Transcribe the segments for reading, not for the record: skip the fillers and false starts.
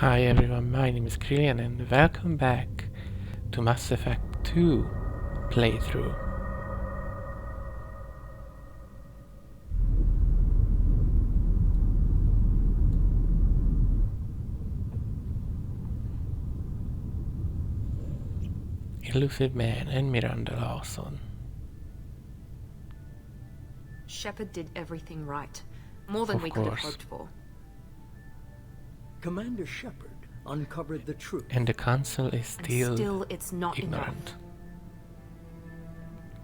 Hi everyone, my name is Creelien and welcome back to Mass Effect 2 playthrough. Elusive Man and Miranda Lawson. Shepard did everything right. More than we could have hoped for. Commander Shepard uncovered the truth. And the Council is still it's not ignorant. enough.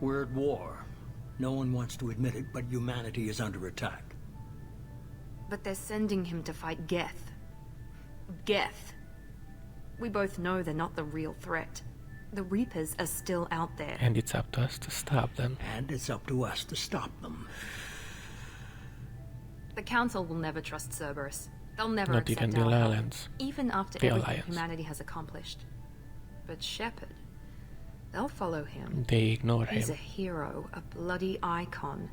We're at war. No one wants to admit it, but humanity is under attack. But they're sending him to fight Geth. Geth. We both know they're not the real threat. The Reapers are still out there. And it's up to us to stop them. And it's up to us to stop them. The Council will never trust Cerberus. They'll never Not accept even the our help, Alliance. even after The everything Alliance. humanity has accomplished. But Shepard, they'll follow him. They ignore He's a him. hero, a bloody icon.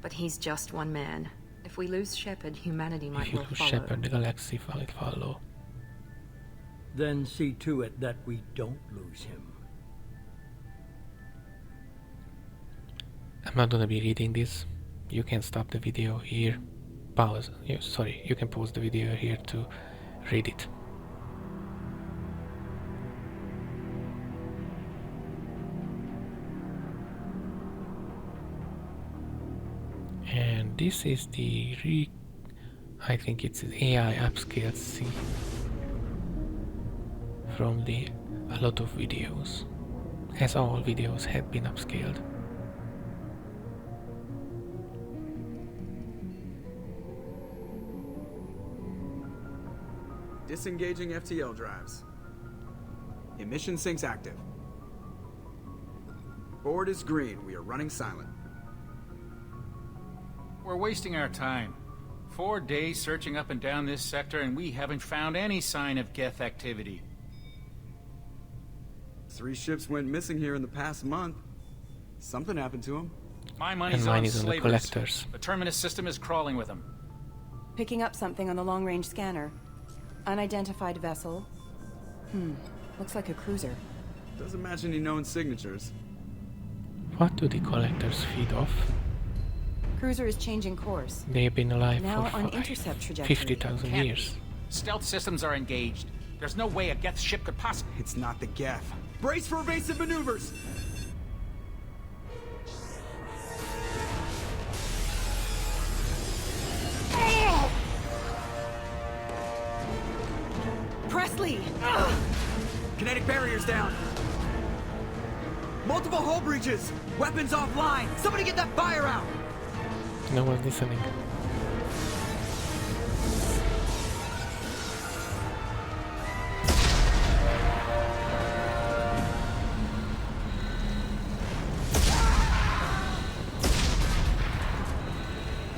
But he's just one man. If we lose Shepard, humanity might If you well lose follow. Shepard, the galaxy will follow. Then see to it that we don't lose him. I'm not gonna be reading this. You can stop the video here. Pause. You can pause the video here to read it. And this is the I think it's the AI upscale C from a lot of videos, as all videos have been upscaled. Disengaging FTL drives. Emission sinks active. Board is green. We are running silent. We're wasting our time. 4 days searching up and down this sector and we haven't found any sign of Geth activity. 3 ships went missing here in the past month. Something happened to them. My money's And mine on is on the slavers. collectors. The Terminus system is crawling with them. Picking up something on the long-range scanner. Unidentified vessel. Looks like a cruiser. Doesn't match any known signatures. What do the collectors feed off? Cruiser is changing course. They've been alive Now for on intercept trajectory. 50,000 Can't years. be. Stealth systems are engaged. There's no way a Geth ship could possibly... It's not the Geth. Brace for evasive maneuvers! Presley! Kinetic barriers down. Multiple hull breaches. Weapons offline. Somebody get that fire out. No one's listening.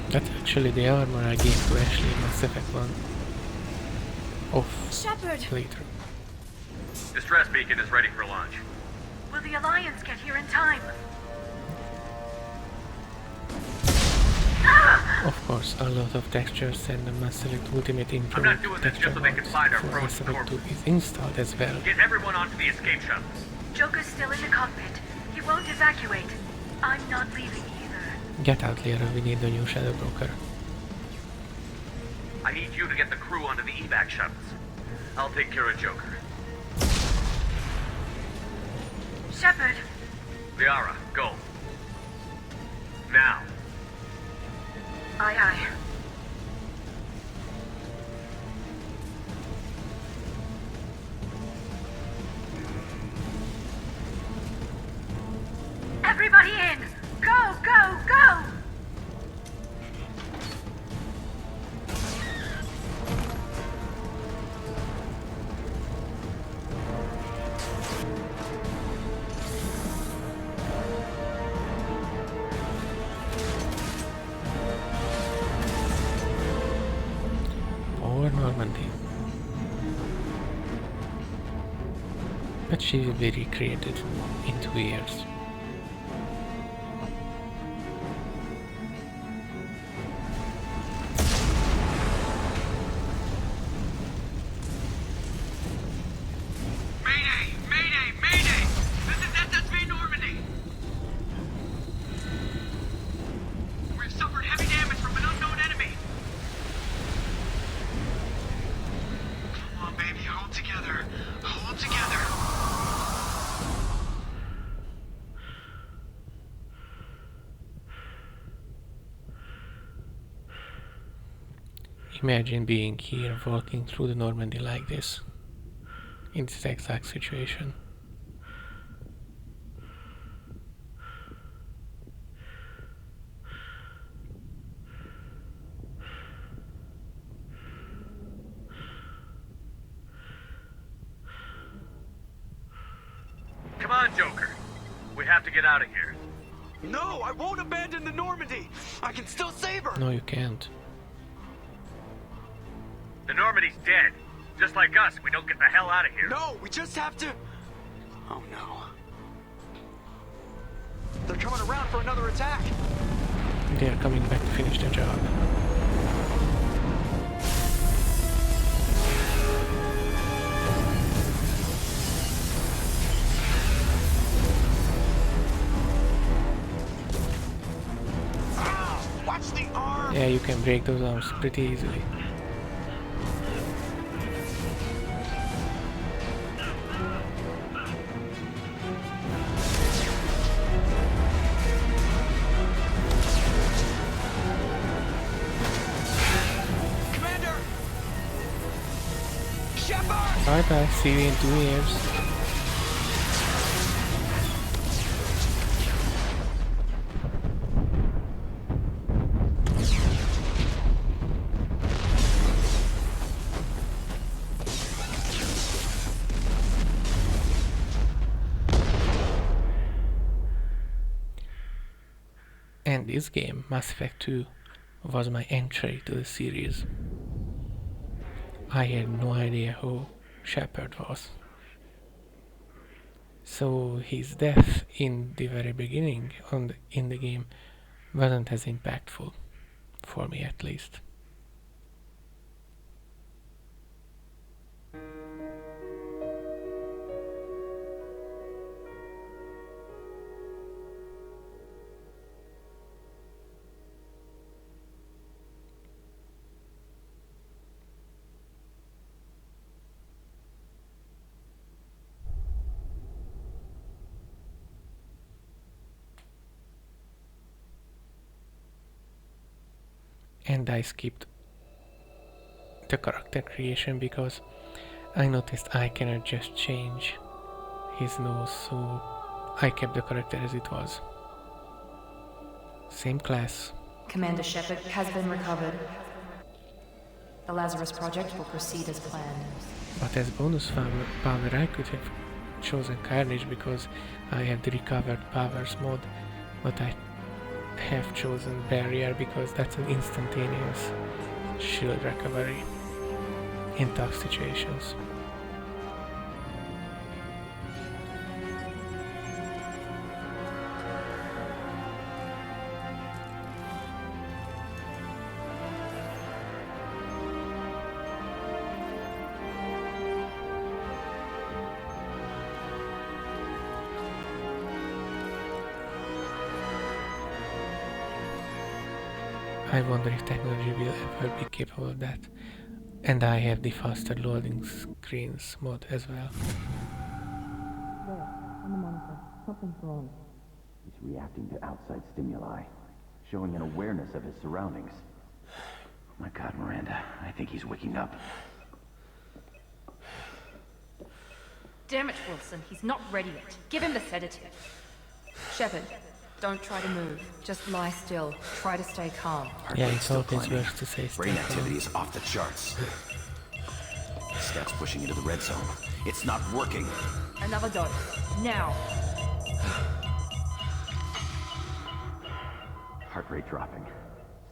That's actually the armor I gave to Ashley in Mass Effect 1. Off Shepard! later. Distress beacon is ready for launch. Will the Alliance get here in time? Of course, a lot of textures and the Mass Effect Ultimate I'm not improved doing this texture just so they can mods find our for approach Mass to Effect 2 Corpus. is installed as well. Get everyone onto the escape shuttles. Joker's still in the cockpit. He won't evacuate. I'm not leaving either. Get out, Lyra, we need the new Shadow Broker. I need you to get the crew onto the evac shuttles. I'll take care of Joker. Shepard! Liara, go. Now. Aye, aye. Everybody in! Go, go, go! Or Normandy. But she will be recreated in 2 years. Hold together. Hold together. Imagine being here, walking through the Normandy like this, in this exact situation. Come on, Joker. We have to get out of here. No, I won't abandon the Normandy. I can still save her. No, you can't. The Normandy's dead. Just like us, we don't get the hell out of here. No, we just have to... Oh no. They're coming around for another attack. They are coming back to finish the job. Watch the arm. Yeah, you can break those arms pretty easily. Commander! Shepard! Bye bye, see you in 2 years. And this game, Mass Effect 2, was my entry to the series. I had no idea who Shepard was. So his death in the very beginning in the game wasn't as impactful, for me at least. And I skipped the character creation because I noticed I cannot just change his nose, so I kept the character as it was. Same class. Commander Shepard has been recovered. The Lazarus Project will proceed as planned. But as bonus power I could have chosen Carnage because I have the recovered powers mod, but I have chosen Barrier because that's an instantaneous shield recovery in tough situations. I wonder if technology will ever be capable of that. And I have the faster loading screens mod as well. There, on the monitor. Something's wrong. He's reacting to outside stimuli, showing an awareness of his surroundings. My God, Miranda, I think he's waking up. Damn it, Wilson, he's not ready yet. Give him the sedative. Shepard, don't try to move. Just lie still. Try to stay calm. Yeah, it's always worth to say Brain activity is off the charts. Stats pushing into the red zone. It's not working. Another dose. Now. Heart rate dropping.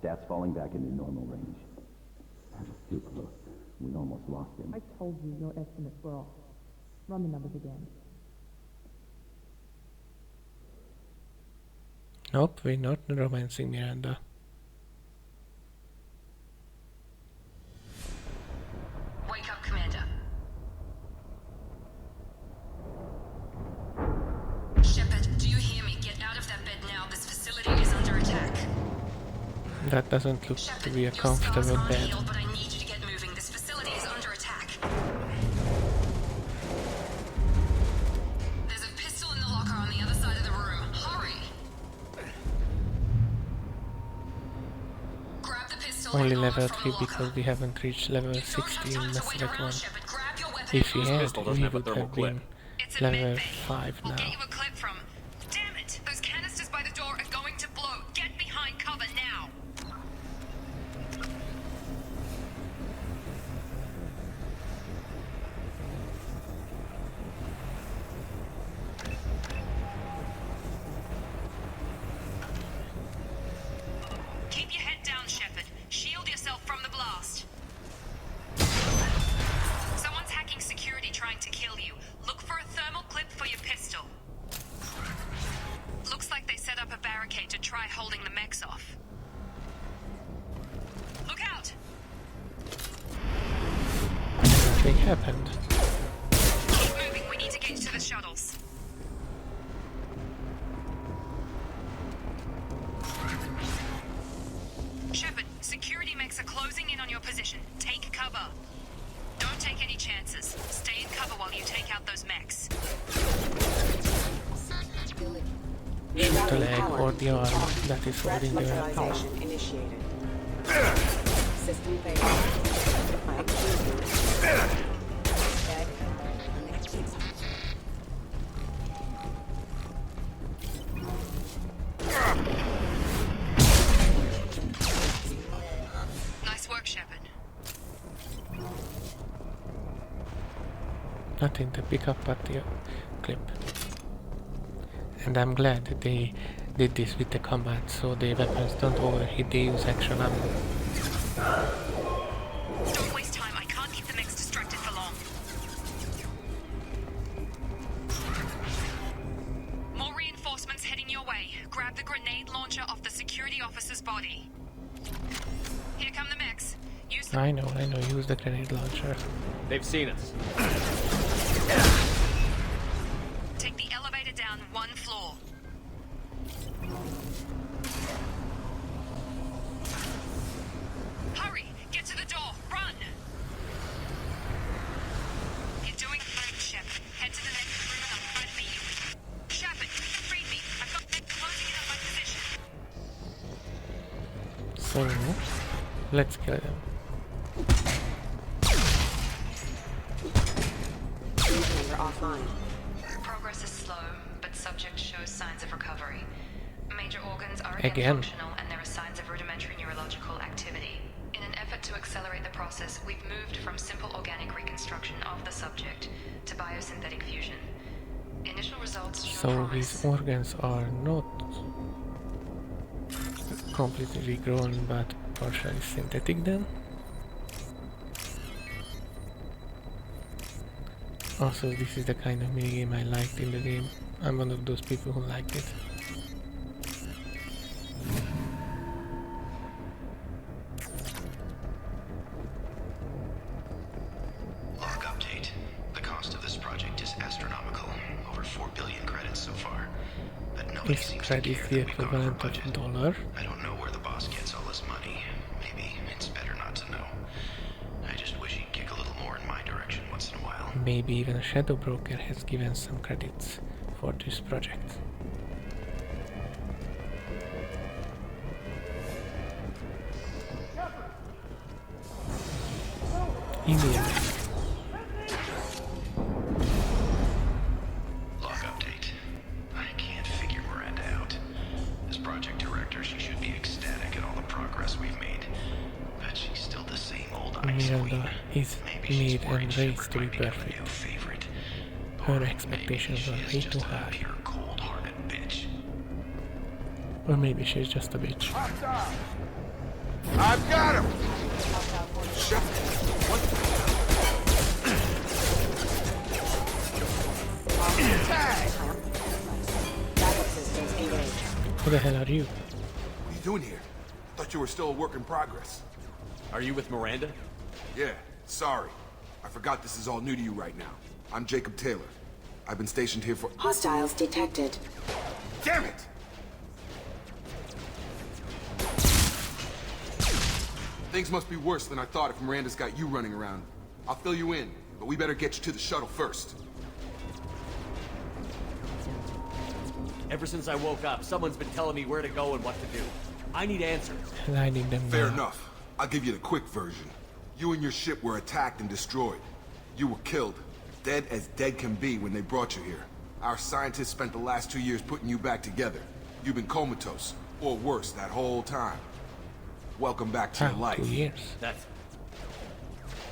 Stats falling back into normal range. That was too close. We almost lost him. I told you your estimates were off. Run the numbers again. Nope, we're not romancing Miranda. Wake up, Commander. Shepard, do you hear me? Get out of that bed now. This facility is under attack. That doesn't look Shepard, to be a your scars comfortable aren't bed. healed, but I need you to get moving. This facility is under attack. only level 3 because we haven't reached level 16 Mass Effect 1. If we had, we would have been level 5 now. Get you a clip from. Damn it! Those canisters by the door are going to blow. Get behind cover now. Keep your head down, Shepard. Shield yourself from the blast. Someone's hacking security trying to kill you. Look for a thermal clip for your pistol. Looks like they set up a barricade to try holding the mechs off. Look out! Nothing happened. Keep moving, we need to get to the shuttles. Shepard, security mechs are closing in on your position. Take cover. Don't take any chances. Stay in cover while you take out those mechs. Shoot the leg or the arm that is holding the weapon. Initiated. System failure. Nice work, Shepard. Nothing to pick up but the clip. And I'm glad that they did this with the combat, so the weapons don't overheat, they use actual ammo. Don't waste time, I can't keep the mechs distracted for long. More reinforcements heading your way. Grab the grenade launcher off the security officer's body. Here come the mechs. Use the I know, use the grenade launcher. They've seen us. Take the elevator down one floor. Hurry! Get to the door! Run! You're doing great, Shep. Head to the next room and I'll try to meet you. Shepard, freed me. I've got them closing in on my position. So, let's kill them. Offline. Progress is slow, but subject shows signs of recovery. Major organs are Again. functional and there are signs of rudimentary neurological activity. In an effort to accelerate the process, we've moved from simple organic reconstruction of the subject to biosynthetic fusion. Initial results show So promise. his organs are not completely regrown but partially synthetic then. Also, this is the kind of minigame I liked in the game. I'm one of those people who liked it. Log update. The cost of this project is astronomical. Over 4 billion credits so far. But nobody Is seems to credit care the that we've gone over equivalent budget. of $1? I don't know where the boss gets all this money. Maybe it's better not to know. I just wish he'd kick a little more in my direction once in a while. Maybe even a shadow broker has given some credits for this project. India. Log update. I can't figure Miranda out. As project director, she should be ecstatic at all the progress we've made. But she's still the same old ice queen. Miranda is made and raised to be perfect. Her expectations are way too high. Pure cold-hearted bitch. Or maybe she's just a bitch. I've got him! Who the hell are you? What are you doing here? Thought you were still a work in progress. Are you with Miranda? Yeah, sorry. I forgot this is all new to you right now. I'm Jacob Taylor. I've been stationed here for— Hostiles detected. Damn it! Things must be worse than I thought if Miranda's got you running around. I'll fill you in, but we better get you to the shuttle first. Ever since I woke up, someone's been telling me where to go and what to do. I need answers. And I need them Fair now. enough. I'll give you the quick version. You and your ship were attacked and destroyed. You were killed. Dead as dead can be when they brought you here. Our scientists spent the last 2 years putting you back together. You've been comatose, or worse, that whole time. Welcome back to your life. 2 years.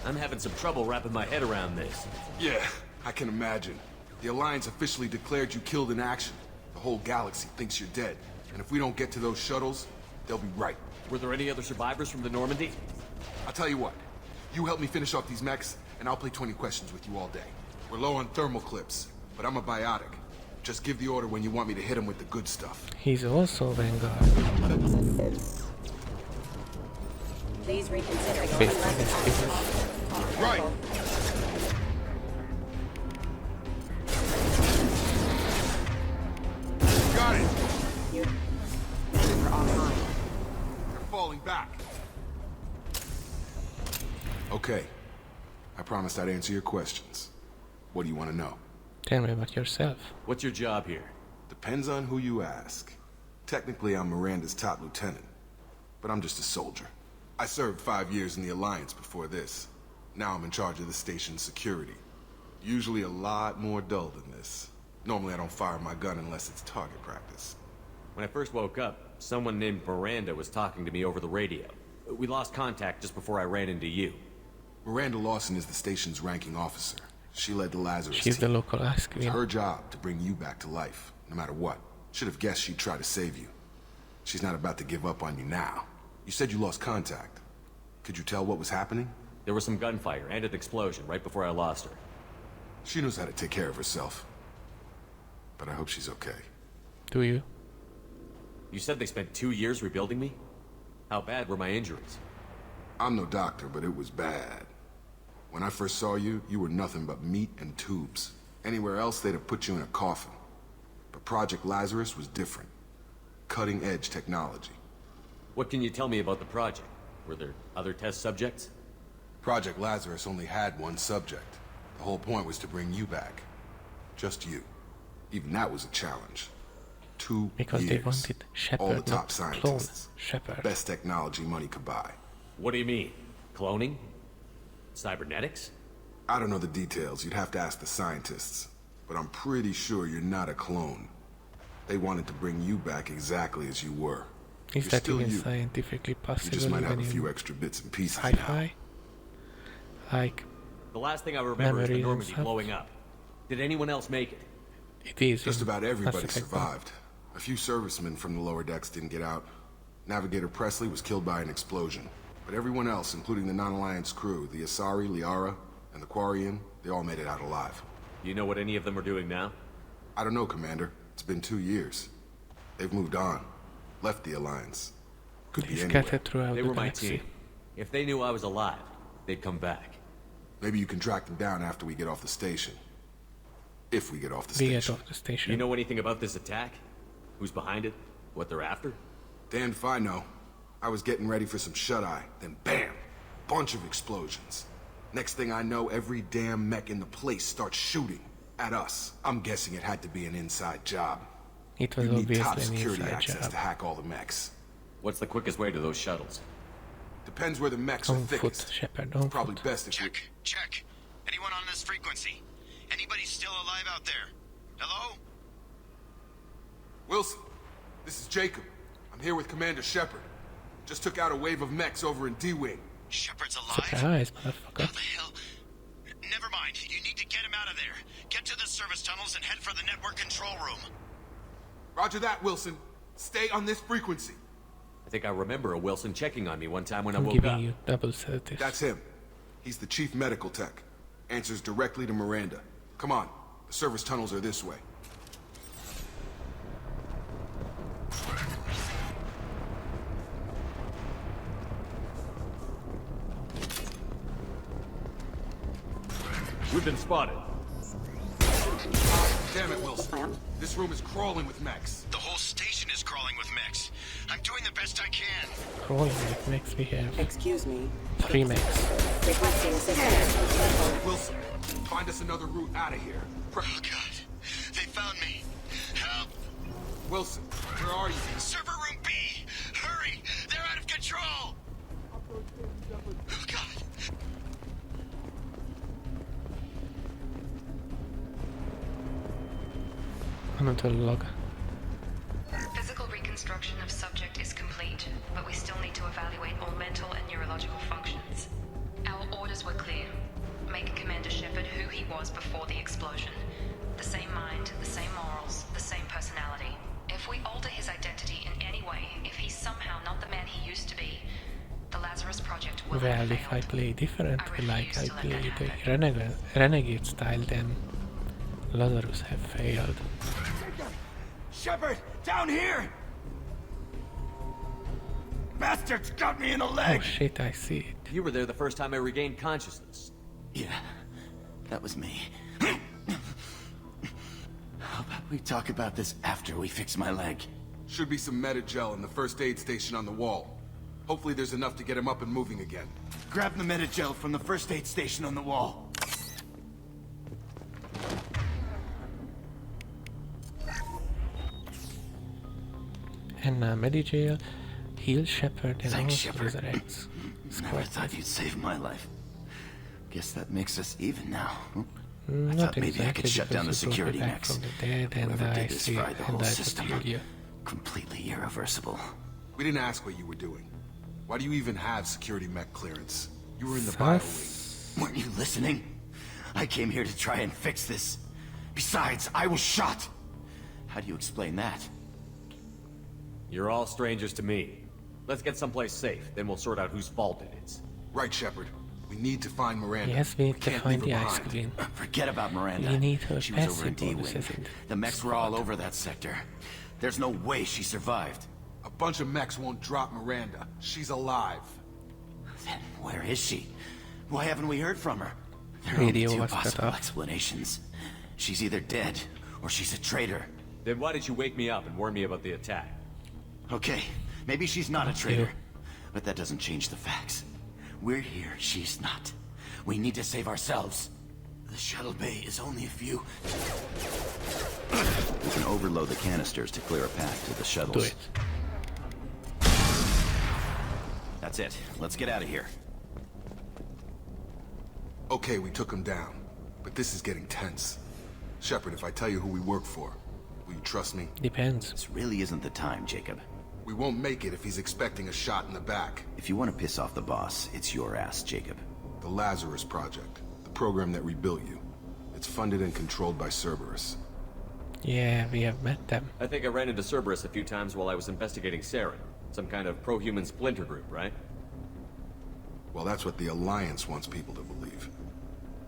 I'm having some trouble wrapping my head around this. Yeah, I can imagine. The Alliance officially declared you killed in action. The whole galaxy thinks you're dead. And if we don't get to those shuttles, they'll be right. Were there any other survivors from the Normandy? I'll tell you what. You help me finish off these mechs, and I'll play 20 questions with you all day. We're low on thermal clips, but I'm a biotic. Just give the order when you want me to hit him with the good stuff. He's also Vanguard. Please reconsider your Based on his business. Right! Got it! You're offline. They're falling back. Okay. I promised I'd answer your questions. What do you want to know? Tell me about yourself. What's your job here? Depends on who you ask. Technically, I'm Miranda's top lieutenant, but I'm just a soldier. I served 5 years in the Alliance before this. Now I'm in charge of the station's security. Usually a lot more dull than this. Normally I don't fire my gun unless it's target practice. When I first woke up, someone named Miranda was talking to me over the radio. We lost contact just before I ran into you. Miranda Lawson is the station's ranking officer. She led the Lazarus She's team. the local ice queen. It's her job to bring you back to life, no matter what. Should have guessed she'd try to save you. She's not about to give up on you now. You said you lost contact. Could you tell what was happening? There was some gunfire and an explosion right before I lost her. She knows how to take care of herself. But I hope she's okay. Do you? You said they spent 2 years rebuilding me? How bad were my injuries? I'm no doctor, but it was bad. When I first saw you, you were nothing but meat and tubes. Anywhere else, they'd have put you in a coffin. But Project Lazarus was different. Cutting-edge technology. What can you tell me about the project? Were there other test subjects? Project Lazarus only had one subject. The whole point was to bring you back. Just you. Even that was a challenge. 2 Because years. they wanted Shepard, all the top not clone scientists. Shepard. Best technology money could buy. What do you mean? Cloning? Cybernetics? I don't know the details. You'd have to ask the scientists. But I'm pretty sure you're not a clone. They wanted to bring you back exactly as you were. Is You're that still even you. scientifically possible? You just might have even a in few extra bits and pieces sci-fi? Like, The last thing I remember is the memories and Normandy stuff? blowing up. Did anyone else make it? it is. Just in about everybody Mass Effect survived. A few servicemen from the lower decks didn't get out. Navigator Presley was killed by an explosion. But everyone else, including the non-Alliance crew, the Asari, Liara, and the Quarian, they all made it out alive. Do you know what any of them are doing now? I don't know, Commander. It's been 2 years. They've moved on. Left the Alliance. Could be anywhere. Scattered throughout They the were my galaxy. team. If they knew I was alive, they'd come back. Maybe you can track them down after we get off the station. If we get off the We get station. off the station. You know anything about this attack? Who's behind it? What they're after? Damned if I know. I was getting ready for some shut-eye, then bam! Bunch of explosions. Next thing I know, every damn mech in the place starts shooting at us. I'm guessing it had to be an inside job. It was You need top obviously an security inside access job. to hack all the mechs. What's the quickest way to those shuttles? Depends where the mechs are On thickest. foot, Shepard, on Probably foot. best if we... Check. Anyone on this frequency? Anybody still alive out there? Hello? Wilson, this is Jacob. I'm here with Commander Shepard. Just took out a wave of mechs over in D-Wing. Shepard's alive? Surprise, motherfucker. How the hell? Never mind. You need to get him out of there. Get to the service tunnels and head for the network control room. Roger that, Wilson. Stay on this frequency. I think I remember a Wilson checking on me one time when I I'm woke giving up. you double sedatives. That's him. He's the chief medical tech. Answers directly to Miranda. Come on. The service tunnels are this way. We've been spotted. Damn it, Wilson. This room is crawling with mechs. The whole station is crawling with mechs. I'm doing the best I can. Crawling with mechs, we have Excuse me. 3 mechs. Requesting assistance. Wilson, find us another route out of here. Oh, God. They found me. Help! Wilson, where are you? Server room B! Hurry! They're out of control! Another log. Physical reconstruction of subject is complete, but we still need to evaluate all mental and neurological functions. Our orders were clear. Make Commander Shepard who he was before the explosion. The same mind, the same morals, the same personality. If we alter his identity in any way, if he's somehow not the man he used to be, the Lazarus Project will Well, have if I failed. play differently, like I refuse to let play that the renegade style, then Lazarus have failed. Shepard, down here! Bastards got me in the leg! Oh shit, I see it. You were there the first time I regained consciousness. Yeah, that was me. How about we talk about this after we fix my leg? Should be some meta-gel in the first aid station on the wall. Hopefully there's enough to get him up and moving again. Grab the meta-gel from the first aid station on the wall. And Medijail, heal Shepard, and Thanks, also Shepard. resurrects. Never thought you'd save my life. Guess that makes us even now. I Not thought maybe exactly, I could shut down the because you brought security me back next. from the dead, and Whoever I did this see, fried the and whole I system. fulfilled you. Completely irreversible. We didn't ask what you were doing. Why do you even have security mech clearance? You were in the bio wing. Weren't you listening? I came here to try and fix this. Besides, I was shot. How do you explain that? You're all strangers to me. Let's get someplace safe, then we'll sort out whose fault it is. Right, Shepard. We need to find Miranda. Yes, we need to can't find leave the her ice behind. queen. Forget about Miranda. We need her She was over in passive D-Wing. bonuses in The mechs were all over that sector. There's no way she survived. A bunch of mechs won't drop Miranda. She's alive. Then where is she? Why haven't we heard from her? There are Radio only two was cut possible off. explanations. She's either dead, or she's a traitor. Then why did you wake me up and warn me about the attack? Okay, maybe she's not a traitor. But that doesn't change the facts. We're here, she's not. We need to save ourselves. The shuttle bay is only a few... We can overload the canisters to clear a path to the shuttles. Do it. That's it. Let's get out of here. Okay, we took him down. But this is getting tense. Shepard, if I tell you who we work for, will you trust me? Depends. This really isn't the time, Jacob. We won't make it if he's expecting a shot in the back. If you want to piss off the boss, it's your ass, Jacob. The Lazarus Project. The program that rebuilt you. It's funded and controlled by Cerberus. Yeah, we have met them. I think I ran into Cerberus a few times while I was investigating Saren. Some kind of pro-human splinter group, right? Well, that's what the Alliance wants people to believe.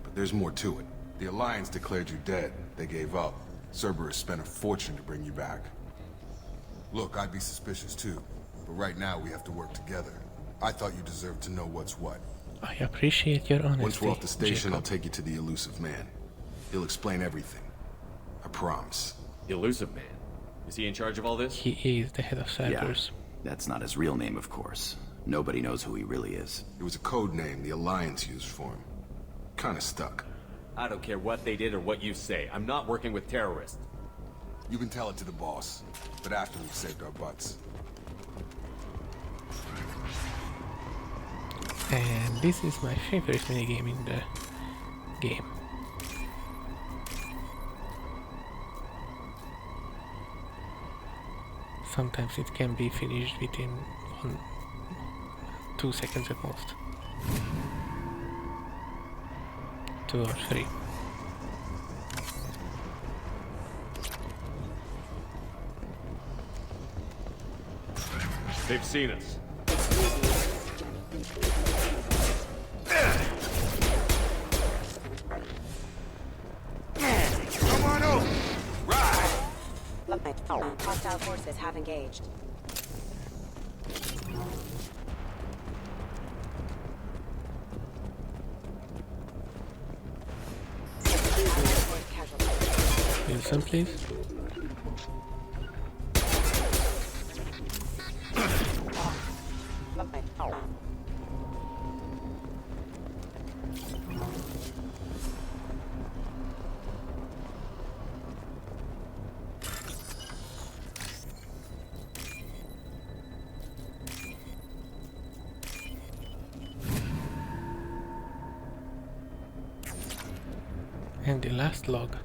But there's more to it. The Alliance declared you dead. They gave up. Cerberus spent a fortune to bring you back. Look, I'd be suspicious too. But right now we have to work together. I thought you deserved to know what's what. I appreciate your honesty. Once we're off the station, Jacob. I'll take you to the Elusive Man. He'll explain everything. I promise. Elusive Man? Is he in charge of all this? He is the head of Cerberus. That's not his real name, of course. Nobody knows who he really is. It was a code name the Alliance used for him. Kinda stuck. I don't care what they did or what you say. I'm not working with terrorists. You can tell it to the boss, but after we've saved our butts. And this is my favorite minigame in the game. Sometimes it can be finished within 2 seconds at most. 2 or 3. They've seen us. Come on over! Right! Hostile forces have engaged. Wilson, please. And the last log.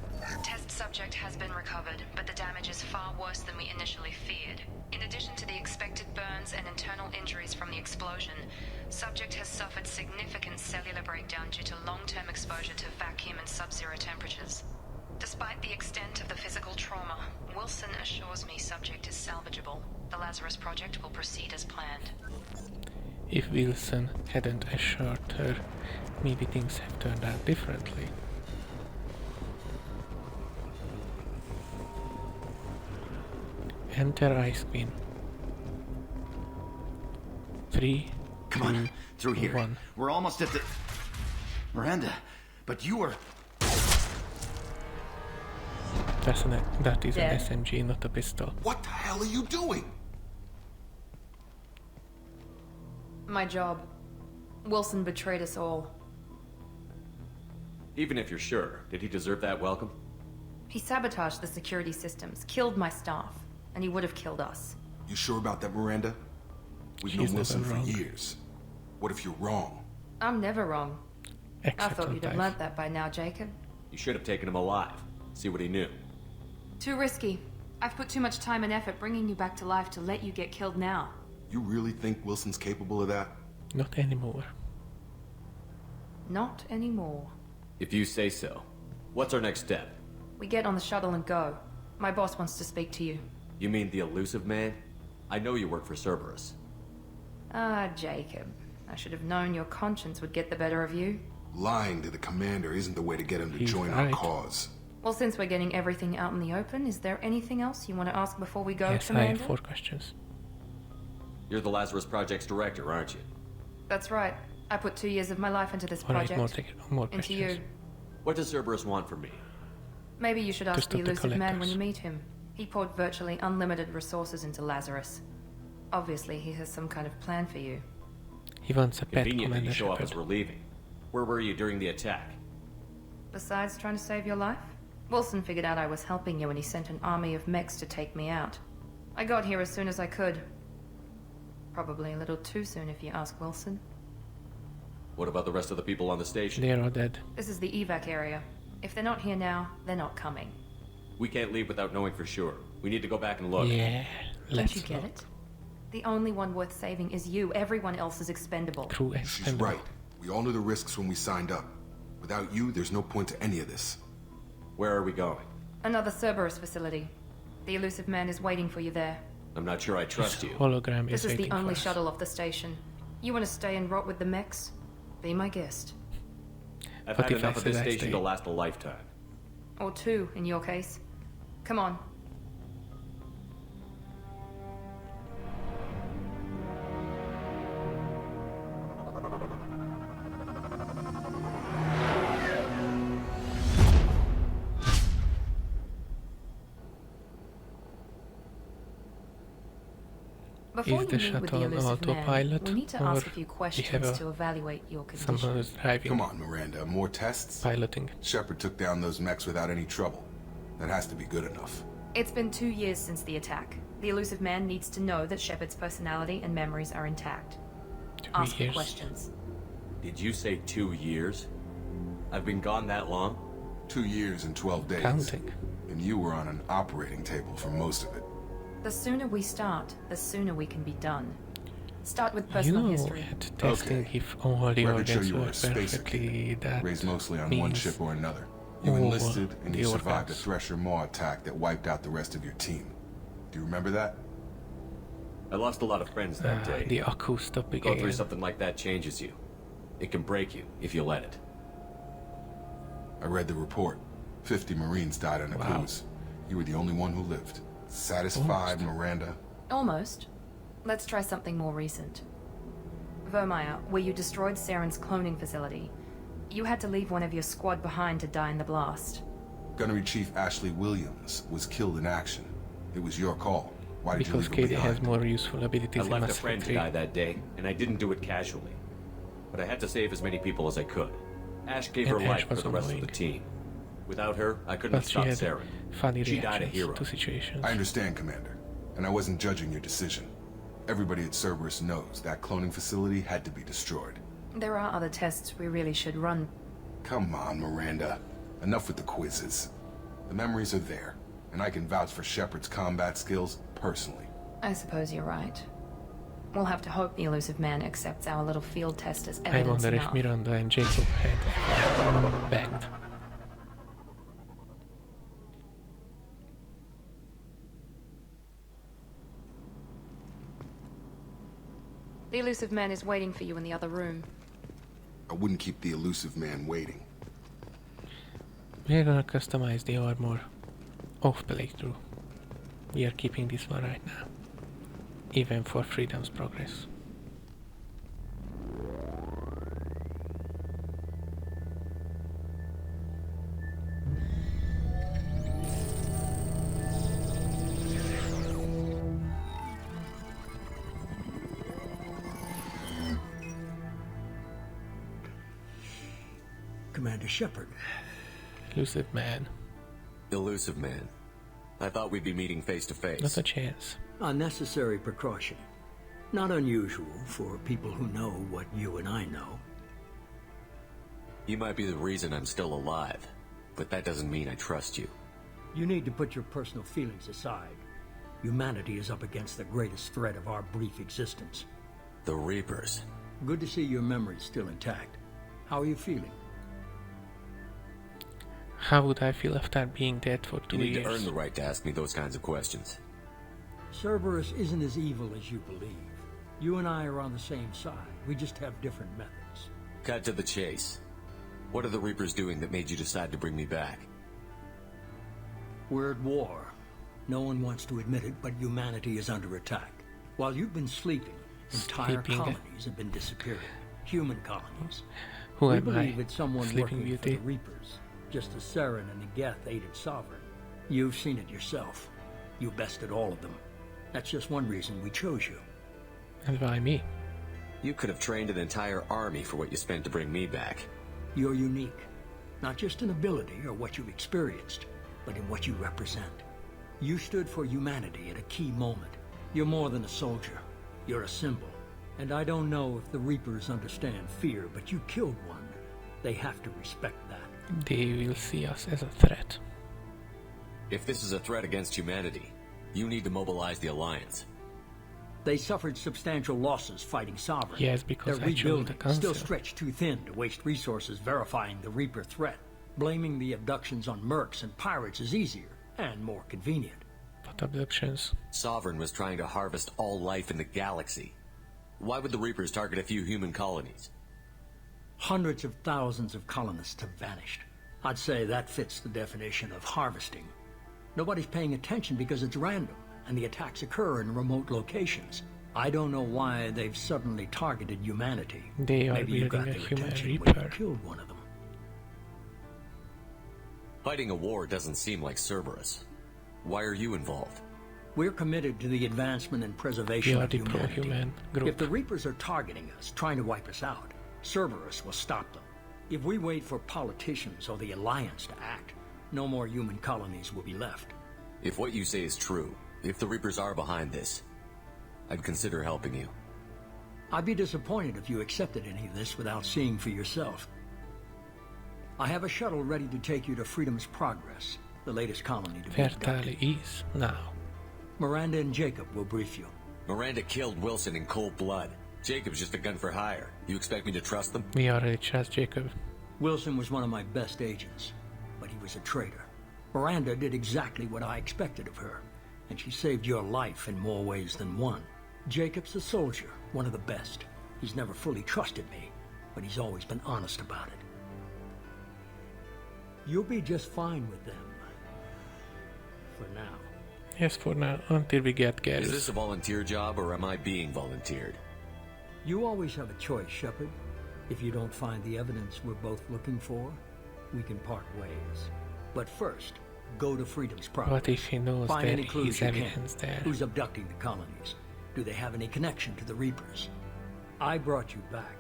Test subject has been recovered, but the damage is far worse than we initially feared. In addition to the expected burns and internal injuries from the explosion, subject has suffered significant cellular breakdown due to long-term exposure to vacuum and sub-zero temperatures. Despite the extent of the physical trauma, Wilson assures me subject is salvageable. The Lazarus Project will proceed as planned. If Wilson hadn't assured her, maybe things have turned out differently. Enter Ice Queen. 3, Come on, 2, through here. 1. We're almost at the... Miranda, but you were... That is Dead. an SMG, not a pistol. What the hell are you doing? My job. Wilson betrayed us all. Even if you're sure, did he deserve that welcome? He sabotaged the security systems, killed my staff, and he would have killed us. You sure about that, Miranda? We've She's known Wilson never for wrong. years. What if you're wrong? I'm never wrong. I Except thought you'd have sometimes. learnt that by now, Jacob. You should have taken him alive. See what he knew. Too risky. I've put too much time and effort bringing you back to life to let you get killed now. You really think Wilson's capable of that? Not anymore. Not anymore. If you say so. What's our next step? We get on the shuttle and go. My boss wants to speak to you. You mean the elusive man? I know you work for Cerberus. Ah, Jacob. I should have known your conscience would get the better of you. Lying to the commander isn't the way to get him to He's join our right. cause. Well, since we're getting everything out in the open, is there anything else you want to ask before we go, Yes, I Commander? have 4 questions. You're the Lazarus Project's director, aren't you? That's right. I put 2 years of my life into this Alright, project. more Into questions. you. What does Cerberus want from me? Maybe you should To ask the stop the elusive man when collectors. you meet him. He poured virtually unlimited resources into Lazarus. Obviously, he has some kind of plan for you. He wants a pet, Convenient that Commander you show up Shepard. as we're leaving. Where were you during the attack? Besides trying to save your life, Wilson figured out I was helping you and he sent an army of mechs to take me out. I got here as soon as I could. Probably a little too soon if you ask Wilson. What about the rest of the people on the station? They are all dead. This is the evac area. If they're not here now, they're not coming. We can't leave without knowing for sure. We need to go back and look. Yeah, Don't let's you get look. it? The only one worth saving is you. Everyone else is expendable. True She's expendable. right. We all knew the risks when we signed up. Without you, there's no point to any of this. Where are we going? Another Cerberus facility. The elusive man is waiting for you there. I'm not sure I trust you. Hologram This is the waiting only for us. shuttle off the station. You want to stay and rot with the mechs? Be my guest. I've What had if I enough of said this I station stay? to last a lifetime. Or 2, in your case. Come on. Before Is the you meet with the shuttle an elusive man, autopilot, we need to or ask a few we questions have a- to evaluate your condition. Someone who's driving, Come on, Miranda. More tests? piloting. Shepard took down those mechs without any trouble. That has to be good enough. It's been 2 years since the attack. The elusive man needs to know that Shepard's personality and memories are intact. 2 Ask the years. questions. Did you say 2 years? I've been gone that long? 2 years and 12 days. Counting. And you were on an operating table for most of it. The sooner we start, the sooner we can be done. Start with You personal know, history. at testing, Okay. if all the Records show organs you were work a spacer perfectly, kid, that raised mostly on one means ship or another. You all enlisted and you the survived a organs. Thresher Maw attack that wiped out the rest of your team. Do you remember that? I lost a lot of friends that day. The Aku's topic Going through again. something like that changes you. It can break you if you let it. I read the report. 50 Marines died on a Wow. cruise. You were the only one who lived. Satisfied, Miranda? Almost. Let's try something more recent. Vermeer, where you destroyed Saren's cloning facility. You had to leave one of your squad behind to die in the blast. Gunnery Chief Ashley Williams was killed in action. It was your call. Why did Because you leave her Katie has behind? more useful I abilities in left a Mass friend to Effect die that day, and I didn't do it casually. But I had to save as many people as I could. Ash gave And her Ash life for was the rest of the annoying. team. Without her, I couldn't But have she stopped had Saren. funny She died a reactions hero. to situations. I understand, Commander. And I wasn't judging your decision. Everybody at Cerberus knows that cloning facility had to be destroyed. There are other tests we really should run. Come on, Miranda. Enough with the quizzes. The memories are there. and I can vouch for Shepard's combat skills personally. I suppose you're right. We'll have to hope the elusive man accepts our little field test as I evidence wonder enough. if Miranda and Jacob had banged. The elusive man is waiting for you in the other room. I wouldn't keep the elusive man waiting. We're gonna customize the armor off playthrough. We are keeping this one right now, even for Freedom's progress. Commander Shepard. Elusive man. Elusive man. I thought we'd be meeting face to face. Not a chance. Unnecessary precaution. Not unusual for people who know what you and I know. You might be the reason I'm still alive, but that doesn't mean I trust you. You need to put your personal feelings aside. Humanity is up against the greatest threat of our brief existence. The Reapers. Good to see your memory's still intact. How are you feeling? How would I feel after being dead for 2 You need years? to earn the right to ask me those kinds of questions. Cerberus isn't as evil as you believe. You and I are on the same side. We just have different methods. Cut to the chase. What are the Reapers doing that made you decide to bring me back? We're at war. No one wants to admit it, but humanity is under attack. While you've been sleeping, entire colonies have been disappearing. Human colonies. Who we am believe I? it's someone Sleeping working Beauty? for the Reapers. Just as Saren and the Geth aided Sovereign. You've seen it yourself. You bested all of them. That's just one reason we chose you. And why me? You could have trained an entire army for what you spent to bring me back. You're unique. Not just in ability or what you've experienced, but in what you represent. You stood for humanity at a key moment. You're more than a soldier. You're a symbol. And I don't know if the Reapers understand fear, but you killed one. They have to respect that. They will see us as a threat. If this is a threat against humanity, you need to mobilize the Alliance. They suffered substantial losses fighting Sovereign. Yes, because Their I chose the rebuilding council. still stretched too thin to waste resources verifying the Reaper threat. Blaming the abductions on mercs and pirates is easier and more convenient. What abductions? Sovereign was trying to harvest all life in the galaxy. Why would the Reapers target a few human colonies? Hundreds of thousands of colonists have vanished. I'd say that fits the definition of harvesting. Nobody's paying attention because it's random, and the attacks occur in remote locations. I don't know why they've suddenly targeted humanity. They are Maybe you got building a their human attention when you reaper. killed one of them. Fighting a war doesn't seem like Cerberus. Why are you involved? We're committed to the advancement and preservation We are of the humanity. pro-human group. If the Reapers are targeting us, trying to wipe us out, Cerberus will stop them. If we wait for politicians or the Alliance to act, no more human colonies will be left. If what you say is true, if the Reapers are behind this, I'd consider helping you. I'd be disappointed if you accepted any of this without seeing for yourself. I have a shuttle ready to take you to Freedom's Progress, the latest colony to be abducted. Fertile is now. Miranda and Jacob will brief you. Miranda killed Wilson in cold blood. Jacob's just a gun for hire. You expect me to trust them? We already trust Jacob. Wilson was one of my best agents, but he was a traitor. Miranda did exactly what I expected of her, and she saved your life in more ways than one. Jacob's a soldier, one of the best. He's never fully trusted me, but he's always been honest about it. You'll be just fine with them. For now. Yes, for now, until we get Garrus. Is this a volunteer job, or am I being volunteered? You always have a choice, Shepard. If you don't find the evidence we're both looking for, we can part ways. But first, go to Freedom's Progress. What if he knows Find that any clues his you evidence can. there? Who's abducting the colonies? Do they have any connection to the Reapers? I brought you back.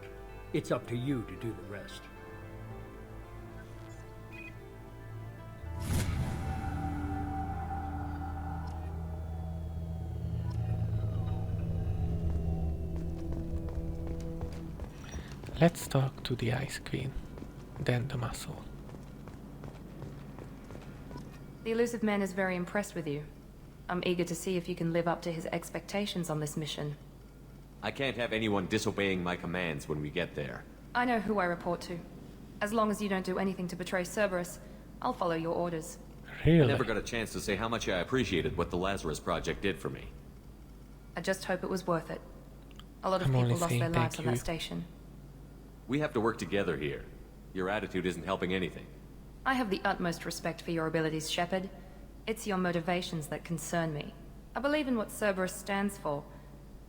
It's up to you to do the rest. Let's talk to the Ice Queen, then the muscle. The elusive man is very impressed with you. I'm eager to see if you can live up to his expectations on this mission. I can't have anyone disobeying my commands when we get there. I know who I report to. As long as you don't do anything to betray Cerberus, I'll follow your orders. Really? I never got a chance to say how much I appreciated what the Lazarus Project did for me. I just hope it was worth it. A lot of I'm people only lost saying their lives thank on you. that station. We have to work together here. Your attitude isn't helping anything. I have the utmost respect for your abilities, Shepard. It's your motivations that concern me. I believe in what Cerberus stands for.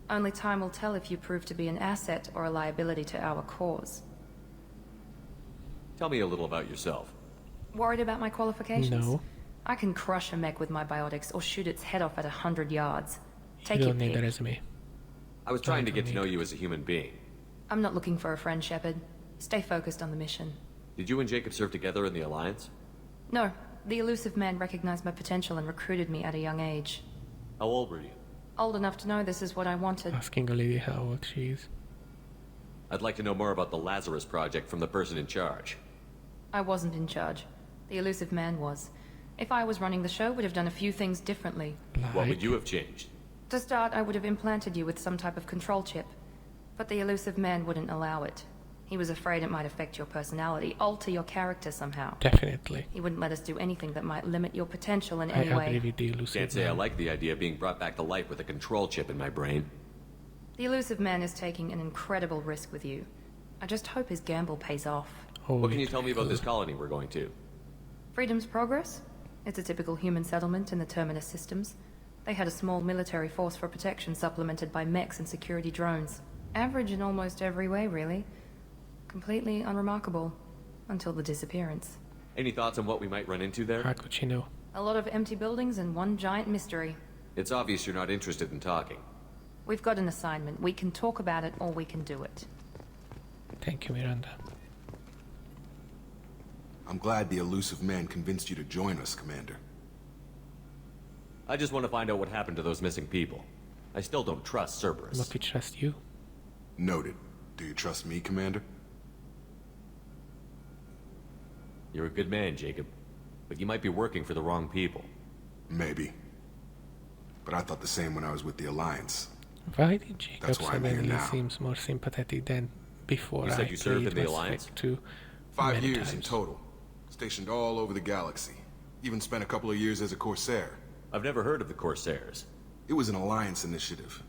Only time will tell if you prove to be an asset or a liability to our cause. Tell me a little about yourself. Worried about my qualifications? No. I can crush a mech with my biotics or shoot its head off at 100 yards. Take You your don't need a pick. resume. I was trying to get to know you as a human being. I'm not looking for a friend, Shepard. Stay focused on the mission. Did you and Jacob serve together in the Alliance? No, the elusive man recognized my potential and recruited me at a young age. How old were you? Old enough to know this is what I wanted. Asking a lady how old she is. I'd like to know more about the Lazarus Project from the person in charge. I wasn't in charge. The elusive man was. If I was running the show, would have done a few things differently. What would you have changed? To start, I would have implanted you with some type of control chip. But the elusive man wouldn't allow it. He was afraid it might affect your personality, alter your character somehow. Definitely. He wouldn't let us do anything that might limit your potential in I any way. agree with the elusive Can't say I man. like the idea of being brought back to life with a control chip in my brain. The elusive man is taking an incredible risk with you. I just hope his gamble pays off. What can you tell me about this colony we're going to? Freedom's Progress? It's a typical human settlement in the Terminus systems. They had a small military force for protection supplemented by mechs and security drones. Average in almost every way, really. Completely unremarkable. Until the disappearance. Any thoughts on what we might run into there? How could she know? A lot of empty buildings and one giant mystery. It's obvious you're not interested in talking. We've got an assignment. We can talk about it or we can do it. Thank you, Miranda. I'm glad the elusive man convinced you to join us, Commander. I just want to find out what happened to those missing people. I still don't trust Cerberus. But we trust you. Noted. Do you trust me, Commander? You're a good man, Jacob. But you might be working for the wrong people. Maybe. But I thought the same when I was with the Alliance. Why did Jacob That's why I'm here suddenly now. seems more sympathetic than before? You said you served in the Alliance? Too 5 many years in times. total. Stationed all over the galaxy. Even spent a couple of years as a Corsair. I've never heard of the Corsairs. It was an Alliance initiative.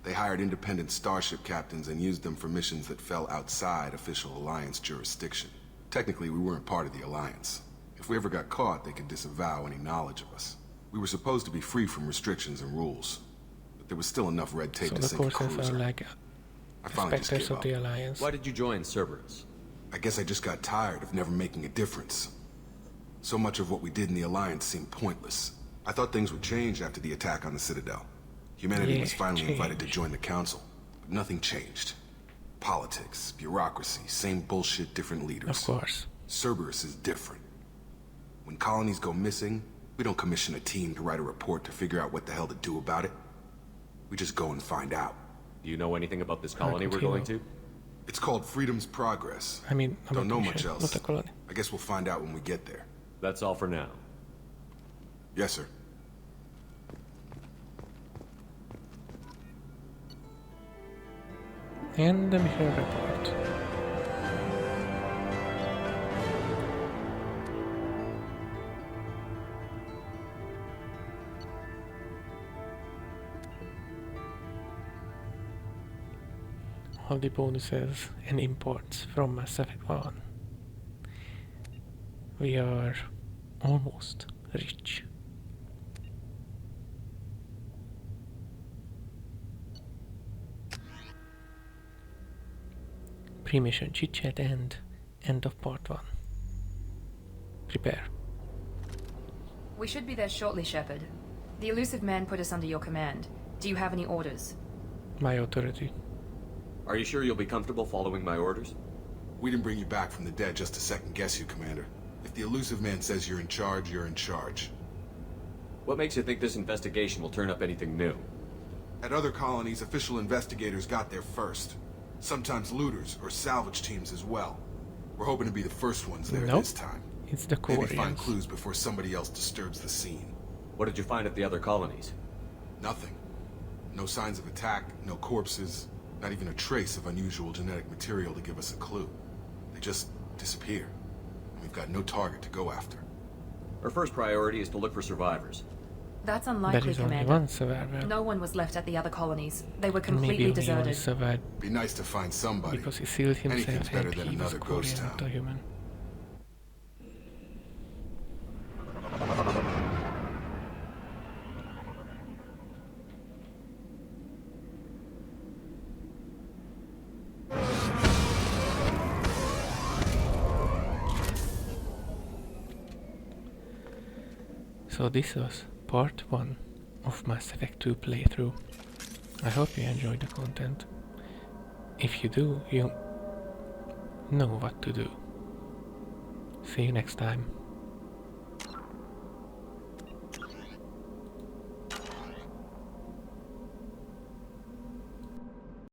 They hired independent starship captains and used them for missions that fell outside official Alliance jurisdiction. Technically, we weren't part of the Alliance. If we ever got caught, they could disavow any knowledge of us. We were supposed to be free from restrictions and rules. But there was still enough red tape So to the sink a Corsairs cruiser. are like I finally just specters gave of the up. Alliance. Why did you join Cerberus? I guess I just got tired of never making a difference. So much of what we did in the Alliance seemed pointless. I thought things would change after the attack on the Citadel. Humanity Yeah, was finally invited to change. join the Council, but nothing changed. Politics, bureaucracy, same bullshit, different leaders. Of course. Cerberus is different. When colonies go missing, we don't commission a team to write a report to figure out what the hell to do about it. We just go and find out. Do you know anything about this colony we're continue. going to? It's called Freedom's Progress. I mean, Don't know about much mission, else. not a colony. I guess we'll find out when we get there. That's all for now. Yes, sir. And the mission report. All the bonuses and imports from Mass Effect 1. We are almost rich. Pre-mission chit-chat and end of part 1. Prepare. We should be there shortly, Shepard. The elusive man put us under your command. Do you have any orders? My authority. Are you sure you'll be comfortable following my orders? We didn't bring you back from the dead just to second guess you, Commander. If the elusive man says you're in charge, you're in charge. What makes you think this investigation will turn up anything new? At other colonies, official investigators got there first. Sometimes looters or salvage teams as well. We're hoping to be the first ones there Nope. this time. It's the Maybe find Koreans. clues before somebody else disturbs the scene. What did you find at the other colonies? Nothing. No signs of attack, no corpses, not even a trace of unusual genetic material to give us a clue. They just disappear. We've got no target to go after. Our first priority is to look for survivors. That's There unlikely, is only Commander. one survivor. No one was left at the other colonies. They were And completely maybe he only deserted. survived Be nice to find somebody. because he sealed himself Anything's better and than he was another Korean, ghost not town. a human. So this was part 1 of Mass Effect 2 playthrough. I hope you enjoyed the content. If you do, you know what to do. See you next time.